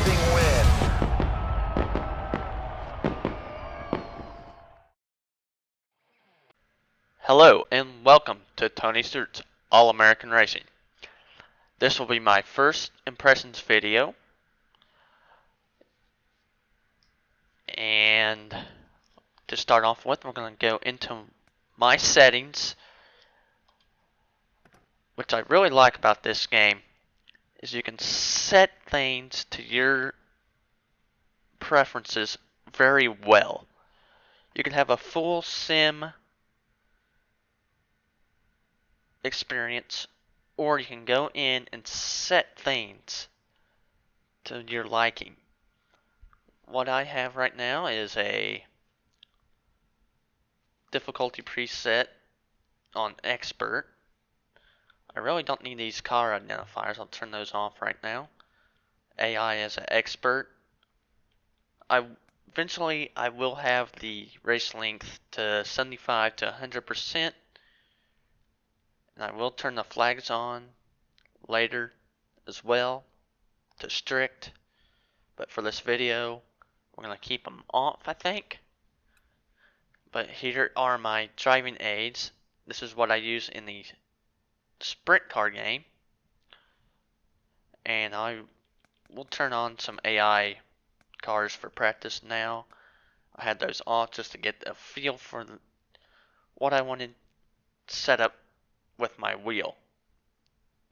Racing win. Hello and welcome to Tony Stewart's All-American Racing. This will be my first impressions video, and to start off with, we're going to go into my settings. Which I really like about this game is you can set things to your preferences very well. You can have a full sim experience, or you can go in and set things to your liking. What I have right now is a difficulty preset on expert. I really don't need these car identifiers. I'll turn those off right now. AI as an expert. Eventually I will have the race length to 75 to 100%, and I will turn the flags on later as well to strict, but for this video we're going to keep them off, I think. But here are my driving aids. This is what I use in the sprint car game, and I will turn on some AI cars for practice now. I had those off just to get a feel for what I wanted set up with my wheel.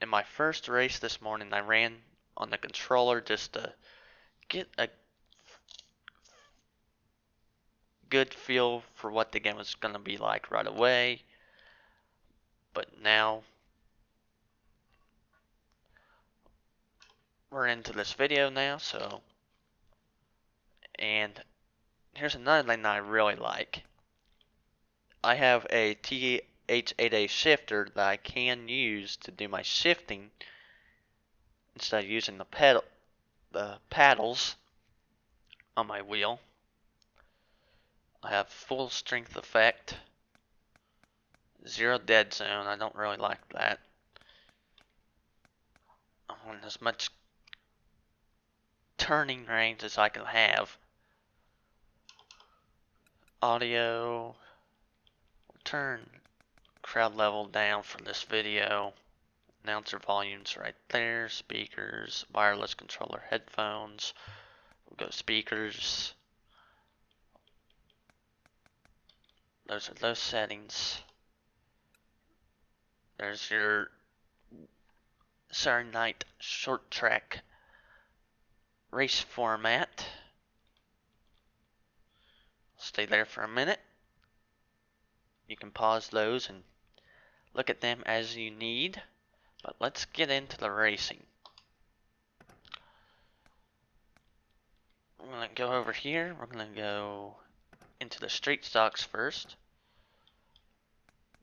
In my first race this morning, I ran on the controller just to get a good feel for what the game was going to be like right away. But now we're into this video now, and here's another thing that I really like. I have a TH8A shifter that I can use to do my shifting instead of using the paddles on my wheel. I have full strength effect, 0 dead zone. I don't really like that. I want as much turning range as I can have. Audio, we'll turn crowd level down for this video. Announcer volumes right there. Speakers, wireless controller, headphones. We'll go speakers. Those are those settings. There's your Saturday night short track race format. Stay there for a minute. You can pause those and look at them as you need. But let's get into the racing. We're going to go over here. We're going to go into the street stocks first.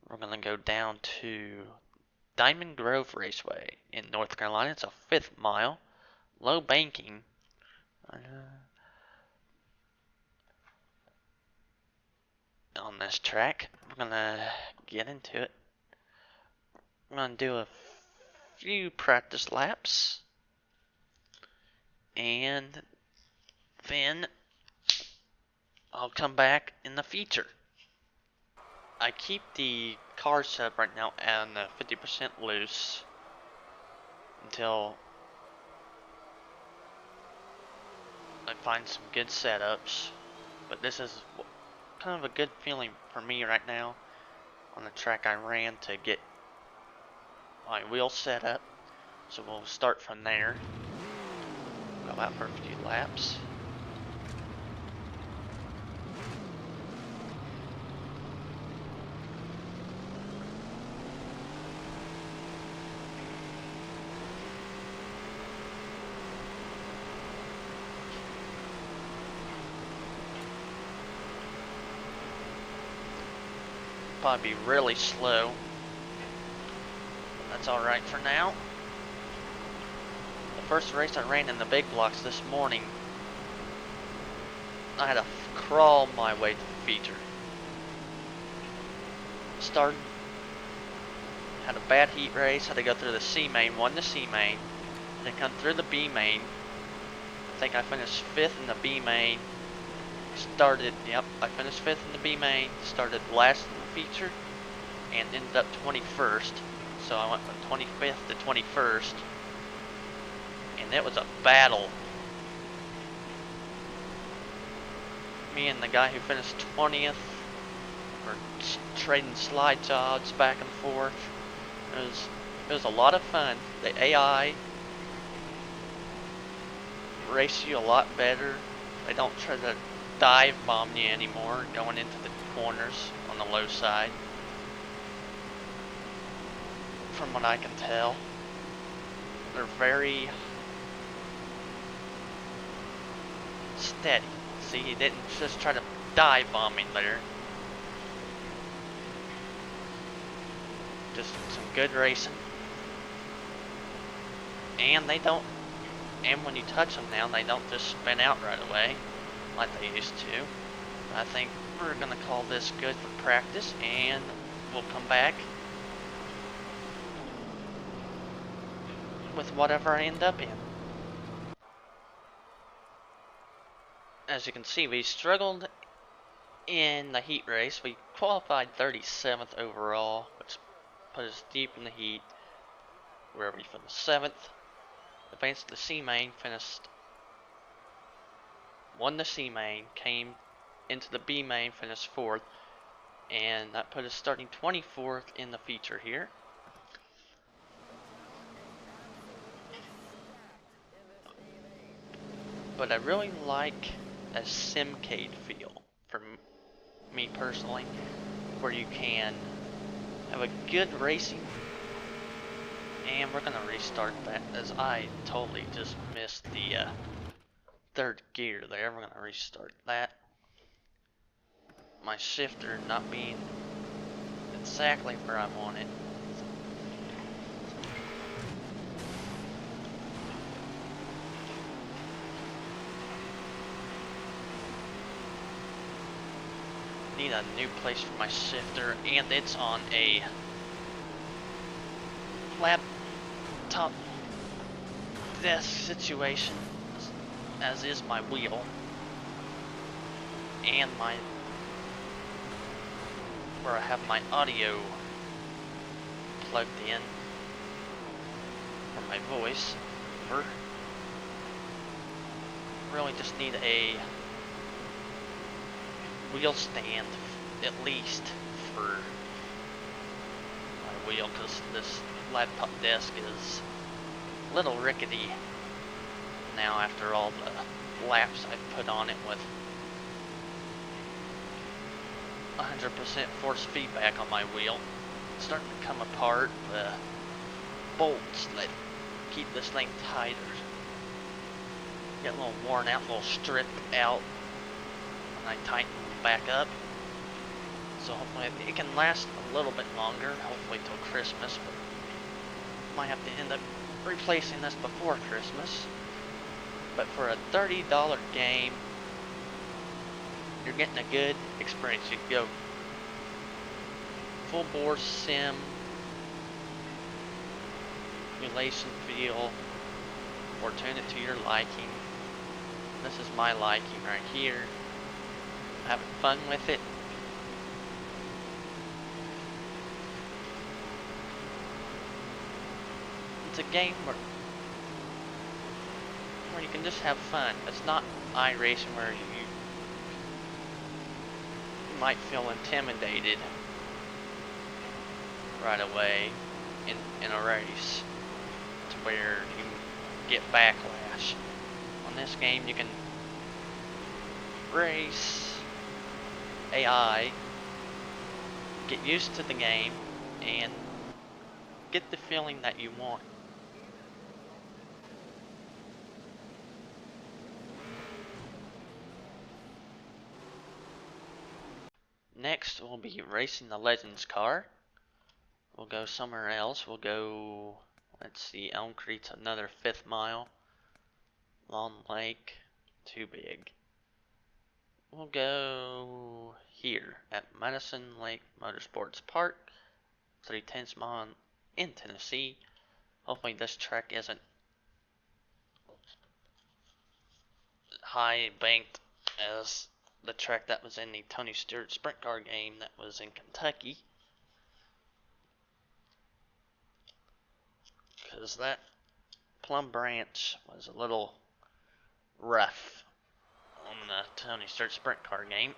We're going to go down to Diamond Grove Raceway in North Carolina. It's a 5th mile. Low banking. On this track. We're going to get into it. I'm going to do a few practice laps, and then I'll come back in the feature. I keep the car set up right now on 50% loose until I find some good setups, but this is kind of a good feeling for me right now on the track I ran to get my wheel set up. So we'll start from there. Go out for a few laps. Probably be really slow. That's alright for now. The first race I ran in the big blocks this morning, I had to crawl my way to the feature. Started, had a bad heat race, had to go through the C main, won the C main, then come through the B main, think I finished 5th in the B main. I finished 5th in the B main, started last in the feature, and ended up 21st. So I went from 25th to 21st, and it was a battle. Me and the guy who finished 20th were trading slide jobs back and forth. It was a lot of fun. The AI race you a lot better. They don't try to dive bomb you anymore going into the corners on the low side, from what I can tell. They're very steady. See, he didn't just try to dive bomb me there. Just some good racing. And they don't, and when you touch them now, they don't just spin out right away like they used to. I think we're gonna call this good for practice, and we'll come back with whatever I end up in. As you can see, we struggled in the heat race. We qualified 37th overall, which put us deep in the heat, where we finished 7th. Advanced to the C main, won the C main, came into the B main, finished 4th, and that put us starting 24th in the feature here. But I really like a simcade feel for me personally, where you can have a good racing. And we're gonna restart that, as I totally just missed the 3rd gear there. We're gonna restart that. My shifter not being exactly where I want it. Need a new place for my shifter, and it's on a laptop desk situation, as is my wheel and where I have my audio plugged in for my voice. Really just need a wheel stand at least for my wheel, because this laptop desk is a little rickety now after all the laps I've put on it with 100% force feedback on my wheel. It's starting to come apart. The bolts that keep this thing tighter get a little worn out, a little stripped out when I tighten them back up. So hopefully it can last a little bit longer, hopefully till Christmas, but might have to end up replacing this before Christmas. But for a $30 game, you're getting a good experience. You can go full bore sim, simulation feel, or tune it to your liking. This is my liking right here. Having fun with it. It's a game where you can just have fun. It's not iRacing where you might feel intimidated right away in a race to where you get backlash. On this game you can race AI, get used to the game, and get the feeling that you want. Next, we'll be racing the Legends car. We'll go somewhere else. We'll go, let's see, Elm Creek's another 5th mile. Long Lake, too big. We'll go here at Madison Lake Motorsports Park, 3/10 mile in Tennessee. Hopefully this track isn't high banked as the track that was in the Tony Stewart Sprint Car game that was in Kentucky. Because that Plum Branch was a little rough on the Tony Stewart Sprint Car game.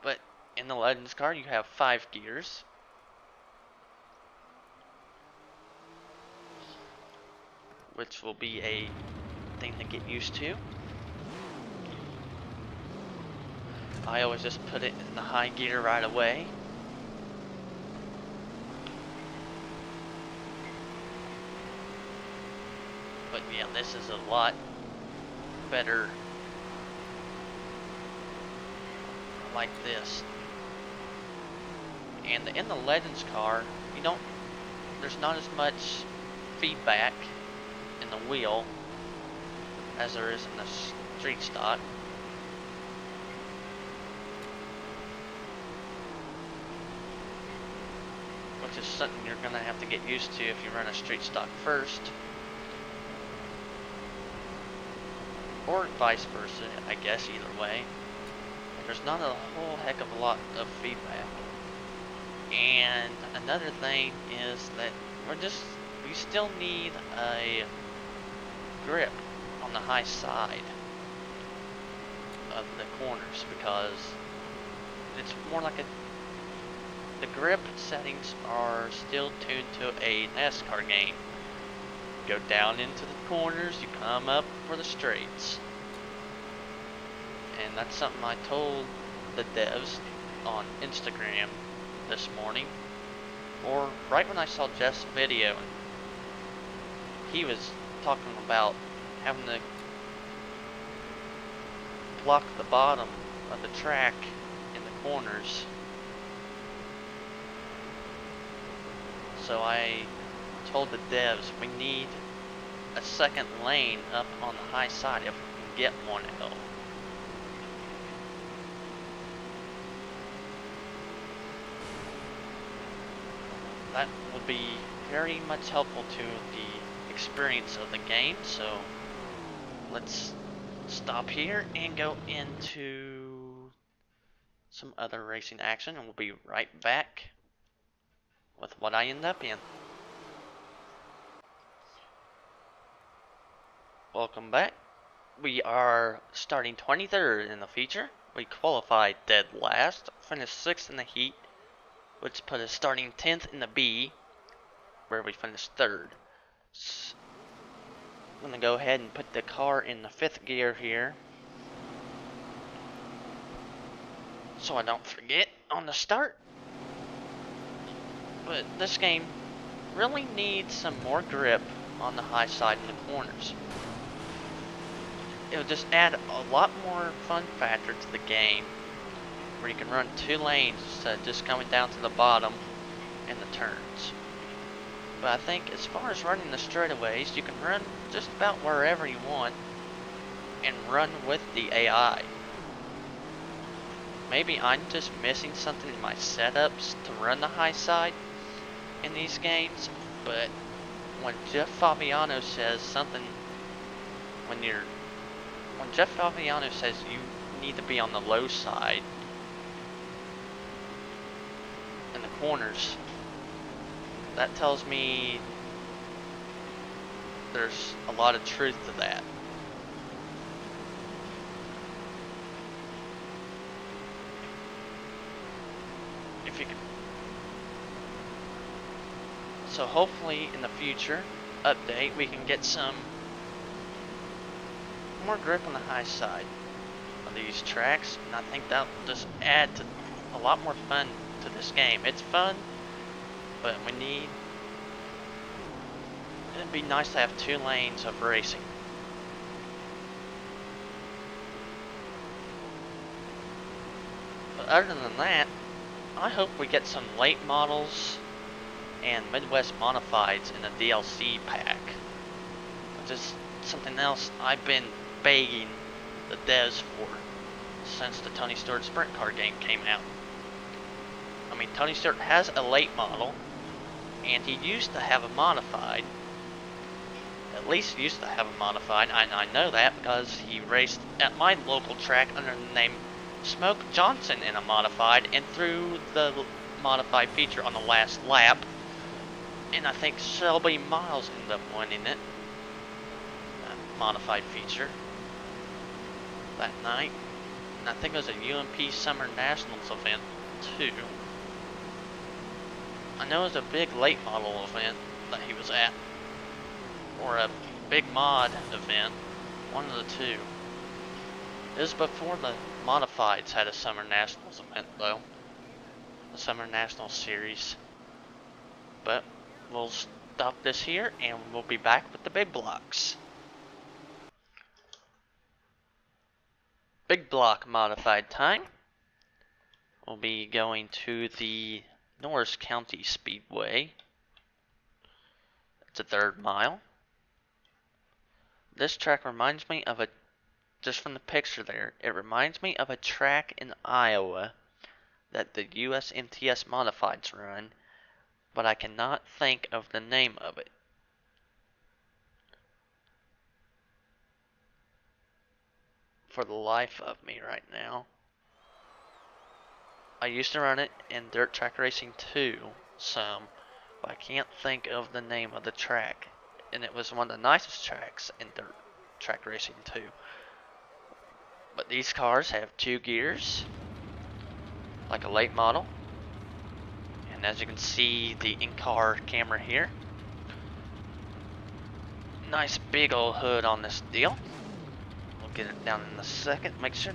But in the Legends car, you have 5 gears. Which will be a thing to get used to. I always just put it in the high gear right away. But yeah, this is a lot better like this. And in the Legends car, there's not as much feedback in the wheel as there is in the street stock. Which is something you're going to have to get used to if you run a street stock first. Or vice versa, I guess, either way. There's not a whole heck of a lot of feedback. And another thing is that we still need a grip on the high side of the corners, because it's more like the grip settings are still tuned to a NASCAR game. Go down into the corners, you come up for the straights. And that's something I told the devs on Instagram this morning, or right when I saw Jeff's video. He was talking about having to block the bottom of the track in the corners. So I told the devs we need a second lane up on the high side if we can get one at all. That would be very much helpful to the experience of the game. So let's stop here and go into some other racing action, and we'll be right back with what I end up in. Welcome back. We are starting 23rd in the feature. We qualified dead last, finished 6th in the heat, which put us starting 10th in the B, where we finished 3rd. So I'm going to go ahead and put the car in the 5th gear here, so I don't forget on the start. But this game really needs some more grip on the high side in the corners. It'll just add a lot more fun factor to the game, where you can run 2 lanes instead of just coming down to the bottom in the turns. But I think as far as running the straightaways, you can run just about wherever you want and run with the AI. Maybe I'm just missing something in my setups to run the high side in these games, but when Jeff Fabiano says something, when Jeff Fabiano says you need to be on the low side in the corners, that tells me there's a lot of truth to that. If you could. So hopefully in the future update we can get some more grip on the high side of these tracks, and I think that will just add to a lot more fun to this game. It's fun, but it'd be nice to have 2 lanes of racing. But other than that, I hope we get some late models and Midwest Modifieds in the DLC pack. Just something else I've been begging the devs for since the Tony Stewart Sprint Car game came out. I mean, Tony Stewart has a late model, and he used to have a modified at least used to have a modified. I know that because he raced at my local track under the name Smoke Johnson in a modified and threw the modified feature on the last lap. And I think Shelby Miles ended up winning it. That modified feature that night. And I think it was a UMP Summer Nationals event too. I know it was a big late model event that he was at. Or a big mod event. One of the two. It was before the modifieds had a Summer Nationals event though. The Summer Nationals series. But we'll stop this here and we'll be back with the big blocks. Big block modified time. We'll be going to the Norris County Speedway. It's a 3rd mile. This track reminds me of just from the picture there, it reminds me of a track in Iowa that the USMTS modifieds run, but I cannot think of the name of it. For the life of me right now. I used to run it in Dirt Track Racing 2 some, but I can't think of the name of the track. And it was one of the nicest tracks in Dirt Track Racing 2. But these cars have 2 gears, like a late model. And as you can see, the in-car camera here. Nice big old hood on this deal. We'll get it down in a second, make sure.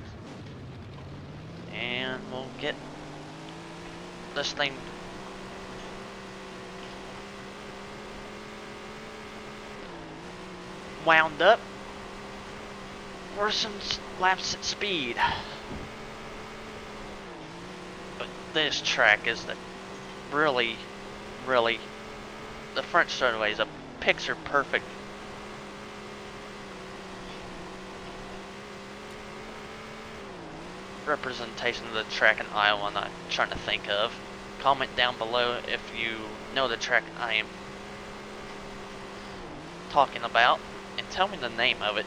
And we'll get this thing wound up for some laps at speed. But this track is really, the front straightaway is a picture perfect representation of the track in Iowa I'm trying to think of. Comment down below if you know the track I am talking about and tell me the name of it.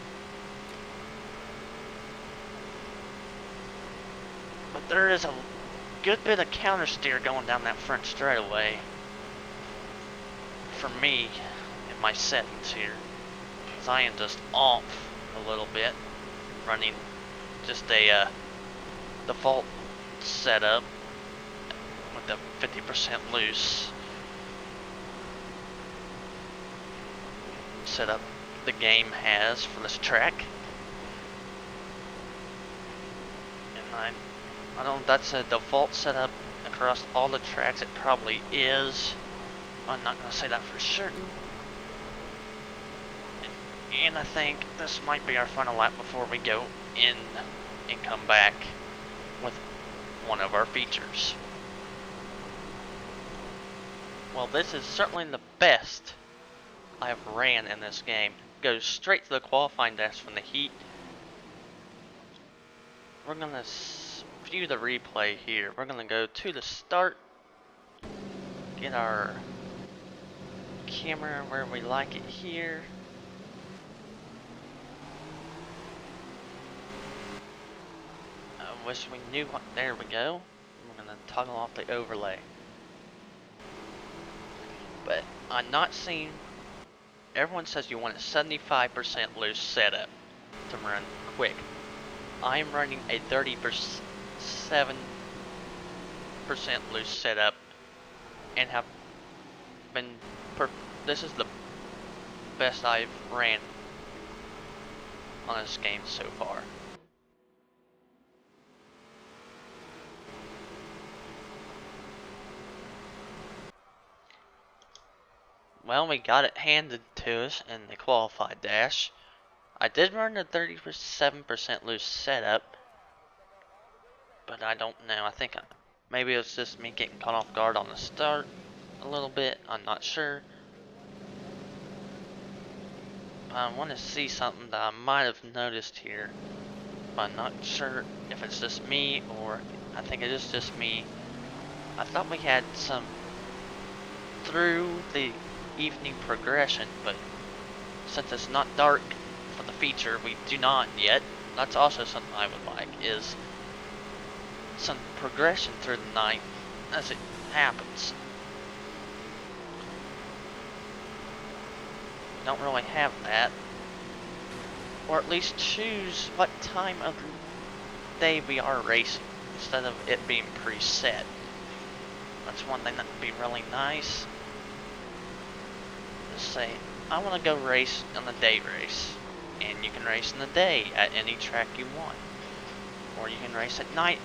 But there is a good bit of counter steer going down that front straightaway for me in my settings here, because I am just off a little bit, running just a default setup with the 50% loose setup the game has for this track. And I don't know if that's a default setup across all the tracks. It probably is. I'm not going to say that for certain. And I think this might be our final lap before we go in and come back with one of our features. Well, this is certainly the best I've ran in this game. Goes straight to the qualifying dash from the heat. We're going to view the replay here. We're going to go to the start, get our camera where we like it here. I wish we knew what, there we go. We're going to toggle off the overlay. But I'm not seeing, everyone says you want a 75% loose setup to run quick. I'm running a 37% loose setup and have been, this is the best I've ran on this game so far. Well, we got it handed to us in the qualified dash. I did run a 37% loose setup, but I don't know. I think maybe it was just me getting caught off guard on the start a little bit. I'm not sure. I want to see something that I might have noticed here, but I'm not sure if it's just me or I think it is just me. I thought we had some through the evening progression, but since it's not dark for the feature, we do not yet. That's also something I would like, is some progression through the night as it happens. We don't really have that. Or at least choose what time of the day we are racing, instead of it being preset. That's one thing that would be really nice. Just say, I want to go race on the day race. And you can race in the day at any track you want. Or you can race at night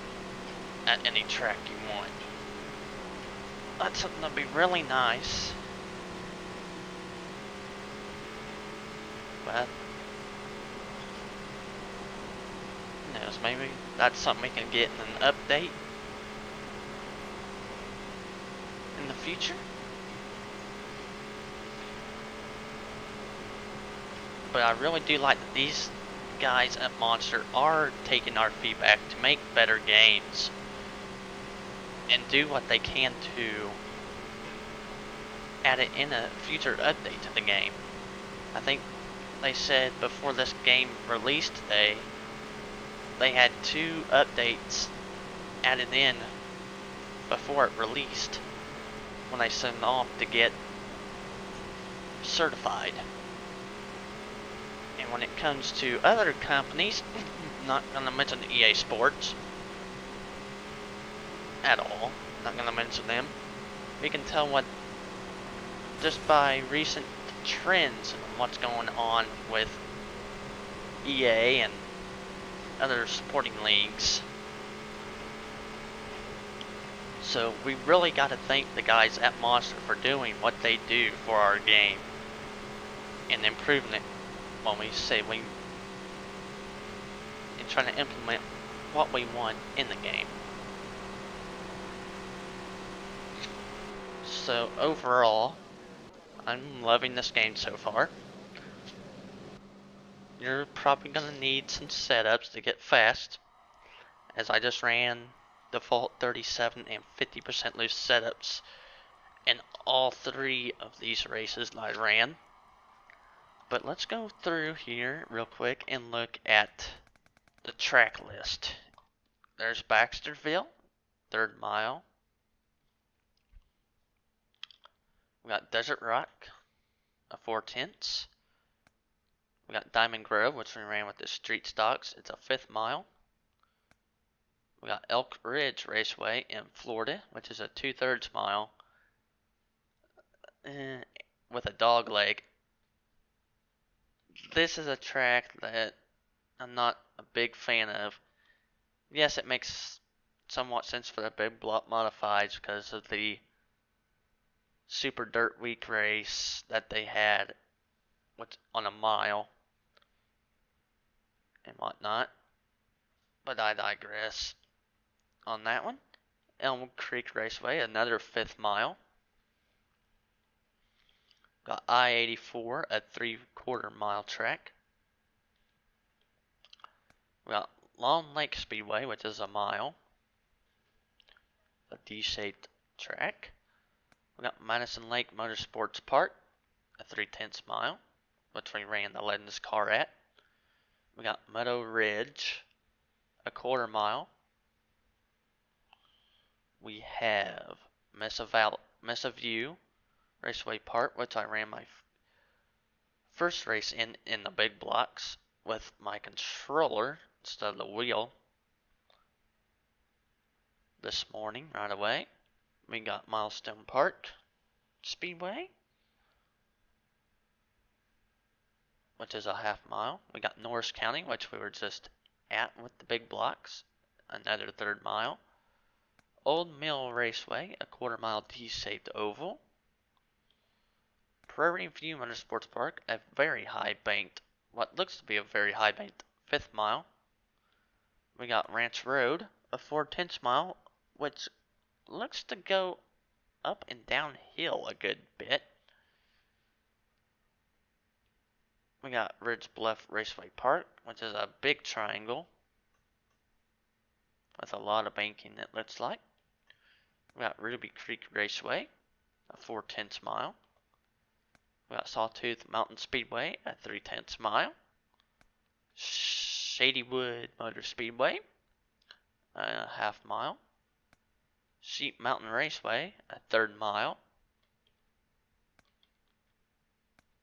at any track you want. That's something that would be really nice. But who knows, maybe that's something we can get in an update in the future. But I really do like that these guys at Monster are taking our feedback to make better games and do what they can to add it in a future update to the game. I think they said before this game released today, they had 2 updates added in before it released when they sent it off to get certified. And when it comes to other companies, not going to mention EA Sports at all, not going to mention them, we can tell what, just by recent trends and what's going on with EA and other sporting leagues. So we really got to thank the guys at Monster for doing what they do for our game and improving it when we say we, and trying to implement what we want in the game. So overall, I'm loving this game so far. You're probably going to need some setups to get fast, as I just ran default 37 and 50% loose setups in all 3 of these races that I ran. But let's go through here real quick and look at the track list. There's Baxterville, 3rd mile. We got Desert Rock, a 4/10. We got Diamond Grove, which we ran with the street stocks. It's a 5th mile. We got Elk Ridge Raceway in Florida, which is a 2/3 mile with a dog leg. This is a track that I'm not a big fan of. Yes, it makes somewhat sense for the big block modifieds because of the Super Dirt Week race that they had on a mile and whatnot. But I digress on that one. Elm Creek Raceway, another 5th mile. Got I-84, a 3/4 mile track. We got Long Lake Speedway, which is a mile. A D-shaped track. We got Madison Lake Motorsports Park, a 3/10 mile, which we ran the Legends car at. We got Meadow Ridge, a 1/4 mile. We have Mesa View Raceway Park, which I ran my first race in the big blocks with my controller instead of the wheel this morning right away. We got Milestone Park Speedway, which is a 1/2 mile. We got Norris County, which we were just at with the big blocks, another 1/3 mile. Old Mill Raceway, a 1/4 mile D-shaped oval. Prairie View Motorsports Park, a very high banked, what looks to be a very high banked 5th mile. We got Ranch Road, a 4/10 mile, which looks to go up and downhill a good bit. We got Ridge Bluff Raceway Park, which is a big triangle with a lot of banking, it looks like. We got Ruby Creek Raceway, a 4/10 mile. We got Sawtooth Mountain Speedway at 3/10 mile. Shadywood Motor Speedway at a half mile. Sheep Mountain Raceway at 3rd mile.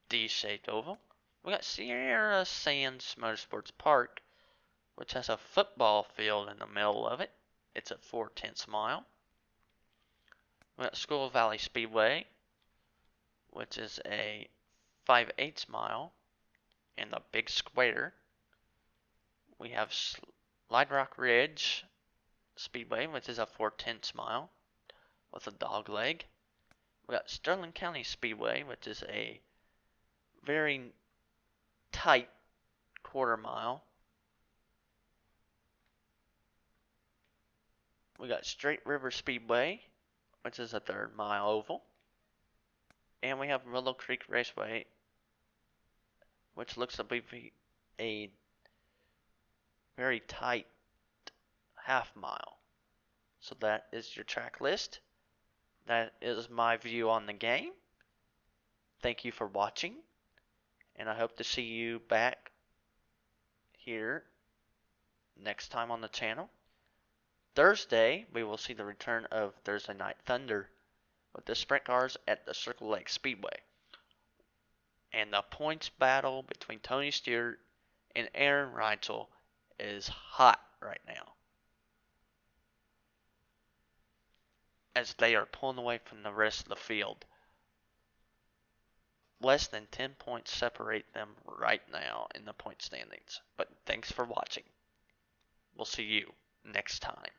D-shaped oval. We got Sierra Sands Motorsports Park, which has a football field in the middle of it. It's at 4/10 mile. We got Skull Valley Speedway, which is a 5/8 mile in the big square. We have Slide Rock Ridge Speedway, which is a 4/10 mile with a dog leg. We got Sterling County Speedway, which is a very tight quarter mile. We got Straight River Speedway, which is a 3rd mile oval. And we have Willow Creek Raceway, which looks to be a very tight half mile. So that is your track list. That is my view on the game. Thank you for watching, and I hope to see you back here next time on the channel. Thursday, we will see the return of Thursday Night Thunder with the sprint cars at the Circle Lake Speedway. And the points battle between Tony Stewart and Aaron Reitzel is hot right now, as they are pulling away from the rest of the field. Less than 10 points separate them right now in the point standings. But thanks for watching. We'll see you next time.